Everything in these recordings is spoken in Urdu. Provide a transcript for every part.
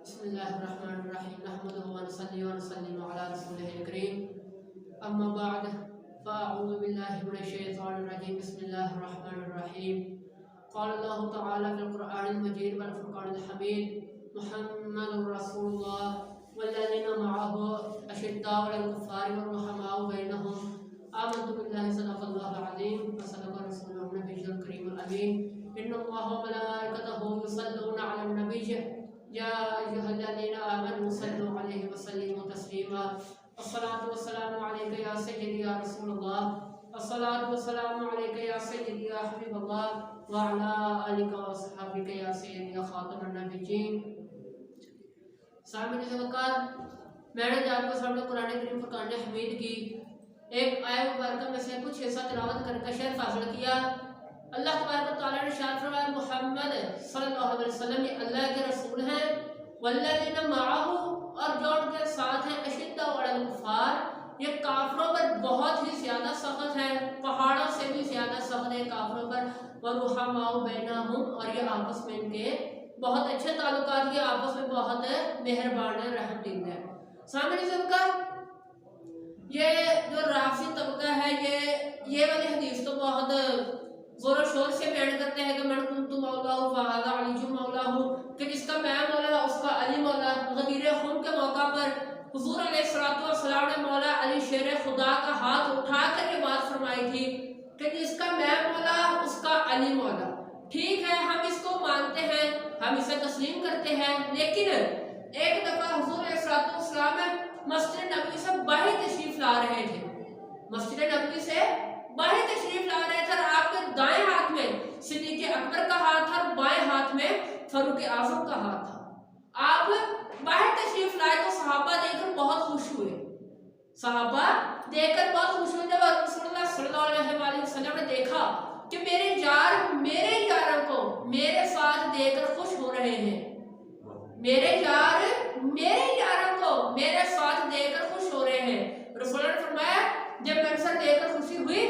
بسم الله الرحمن الرحيم نحمده ونصلي ونسلم على رسوله الكريم أما بعد فأعوذ بالله من الشيطان الرجيم بسم الله الرحمن الرحيم قال الله تعالى في القرآن المجيد والفرقان الحميد محمد رسول الله والذين معه أشداء على الكفار والرحماء بينهم آمنت بالله صدق الله العظيم وصدق رسوله النبي الكريم الأمين إن الله وملائكته يصلون على النبي يا أيها الذين آمنوا صلوا عليه وسلموا تسليما الصلاة والسلام عليك يا سيدي يا رسول الله الصلاة والسلام عليك يا سيدي يا حبيب الله وعلى آلك وصحابك يا سيدي يا خاتم النبيين. سامعین وقار میں نے آپ کے سامنے قرآن کریم فرقان حمید کی ایک آیت مبارکہ میں سے کچھ حصہ تلاوت کر کے شعر فاصل کیا. اللہ تبارک و تعالیٰ نے ارشاد فرمایا محمد صلی اللہ علیہ وسلم یہ اللہ کے رسول ہیں والذین معہ اور جو ان کے ساتھ ہیں اشداء علی الکفار یہ کافروں پر بہت ہی زیادہ سخت ہیں پہاڑوں سے بھی زیادہ سخت ہیں کافروں پر ورحماء بینہم اور یہ آپس میں ان کے بہت اچھے تعلقات یہ آپس میں بہت مہربان ہیں رحم دل ہے. سامنے سے کا یہ جو رافضی طبقہ ہے یہ والی حدیث تو بہت زور و شور سے بیان کرتے ہیں کہ من کنت مولا ہوں فہذا علی مولا ہوں کہ جس کا میں مولا اس کا علی مولا. غدیر خم کے موقع پر حضور علیہ السلام نے مولا علی شیر خدا کا ہاتھ اٹھا کر یہ بات فرمائی تھی کہ جس کا میں مولا اس کا علی مولا. ٹھیک ہے ہم اس کو مانتے ہیں ہم اسے تسلیم کرتے ہیں لیکن ایک دفعہ حضور علیہ السلام مسجد نبوی سے باہر تشریف لا رہے تھے مسجد نبوی سے باہر تشریف لا رہے تھے اور آپ کے دائیں ہاتھ میں صدیق اکبر کا ہاتھ تھا اور بائیں ہاتھ میں فاروق اعظم کا ہاتھ تھا. آپ باہر تشریف لائے تو صحابہ دیکھ کر بہت خوش ہوئے جب رسول اللہ صلی اللہ علیہ وسلم نے دیکھا کہ میرے یاروں کو میرے ساتھ دیکھ کر خوش ہو رہے ہیں میرے یاروں کو میرے ساتھ دیکھ کر خوش ہو رہے ہیں. رسول اللہ نے فرمایا جب منظر دیکھ کر خوشی ہوئی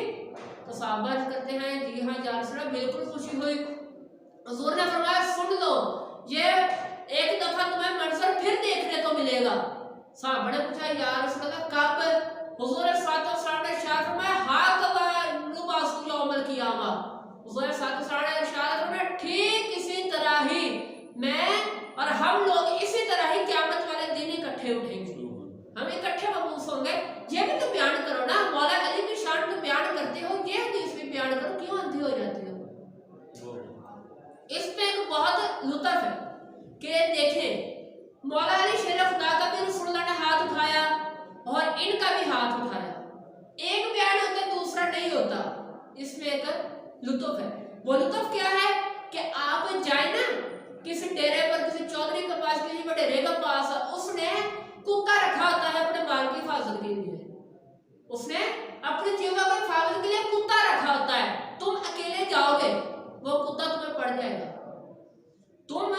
تو صحابہ کہتے ہیں جی ہاں یا رسول اللہ بالکل خوشی ہوئی. حضور نے فرمایا سن لو یہ ایک دفعہ تمہیں منظر پھر دیکھنے کو ملے گا. صحابہ نے پوچھا یا رسول اللہ کب؟ حضور صلی اللہ علیہ وسلم نے ارشاد فرمایا ہاکذا یبعث یوم القیامہ. حضور صلی اللہ علیہ وسلم نے ارشاد فرمایا ٹھیک اسی طرح ہی میں اور ہم لوگ اسی طرح ہی قیامت والے دن اکٹھے اٹھیں گے ہم اکٹھے مبعوث ہوں گے. یہ بھی تو بیان کرو نا مولا علی کی شان کو بیان کرتے ہو یہ حدیث بھی بیان کرو کیوں اندھی ہو جاتی ہو. اس میں ایک بہت لطف ہے کہ دیکھیں مولا علی شیر خدا کا بھی رسول اللہ نے ہاتھ اٹھایا اور ان کا بھی ہاتھ اٹھایا. ایک بیان ہوتا ہے دوسرا نہیں ہوتا. اس میں ایک لطف ہے. وہ لطف کیا ہے کہ آپ جائیں نا کسی ڈیرے پر کسی چودھری کے پاس کسی وڈیرے کے پاس اس نے کتا رکھا ہوتا ہے اپنے مال کی حفاظت کے لیے اس نے اپنی چیزوں کی حفاظت کے لیے کتا رکھا ہوتا ہے. تم اکیلے جاؤ گے وہ کتا تمہیں پڑ جائے گا تم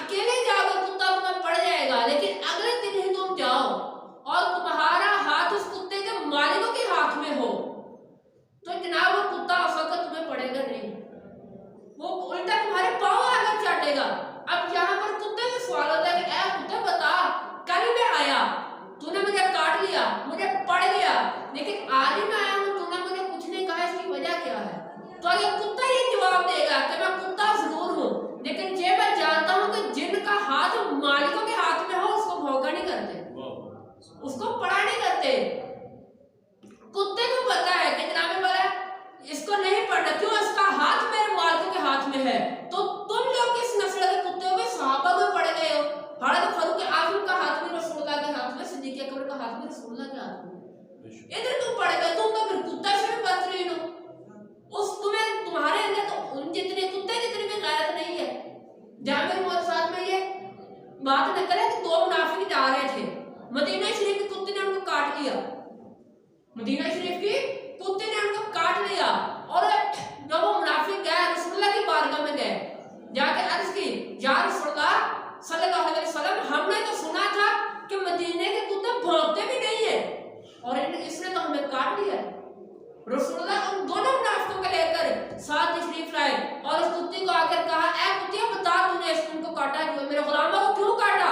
اکیلے جاؤ گے کتا تمہیں پڑ جائے گا لیکن اگلے دن ہی تم جاؤ اور تمہارا ہاتھ اس کتے کے مالکوں کے ہاتھ میں ہو تو جناب وہ کتا اس وقت تمہیں پڑے گا نہیں وہ الٹا تمہارے پاؤں آگے چاٹے گا. اب یہاں پر کتے سے سوال ہوتا ہے کہ اے کتے بتا کل میں آیا تو نے مجھے کاٹ لیا مجھے پڑ گیا لیکن آج ہی میں آیا ہوں تو نے مجھے کچھ نہیں کہا اس کی وجہ کیا ہے. تو یہ کتا یہ جواب دے گا کہ میں کتا ضرور ہوں لیکن یہ میں جانتا ہوں کہ جن کا ہاتھ مالکوں کے ہاتھ میں ہو اس کو بھونکا نہیں کرتے اس کو پڑا نہیں کرتے. کتے کو پتا ہے کہ جناب والا اس کو نہیں پڑھنا کیوں اس کا ہاتھ میرے مالکوں کے ہاتھ میں ہے. تو تم لوگ کس نسل کے کتے ہو صحابہ میں پڑ گئے ہو. حالانکہ فاروق اعظم کا ہاتھ بھی رسول اللہ کے ہاتھ میں صدیق اکبر کا ہاتھ بھی رسول اللہ کے ہاتھ میں ادھر تم پڑ گئے تم تو پھر کتا سے بھی بدترین ہو. اس تمہارے اندر تو ان جتنے کتے جتنی بھی غیرت نہیں ہے. جابر موت ساتھ میں یہ بات نکلے کہ دو منافق جا رہے تھے مدینہ شریف کے کتے نے ان کو کاٹ لیا مدینہ شریف کی کتے نے ان کو کاٹ لیا اور جب وہ منافق گئے رسول اللہ کی بارگاہ میں گئے جا کے عرض کی یا رسول اللہ صلی اللہ علیہ وسلم ہم نے تو سنا تھا کہ مدینے کے کتے بھونکتے بھی نہیں ہیں اور اس نے تو ہمیں کاٹ لیا. رسول اللہ ان دونوں منافقوں کو لے کر ساتھ تشریف لائے اور اس کتے کو آ کر کہا اے کتے بتا تو نے اس کو کاٹا کیوں میرے غلاموں کو کیوں کاٹا.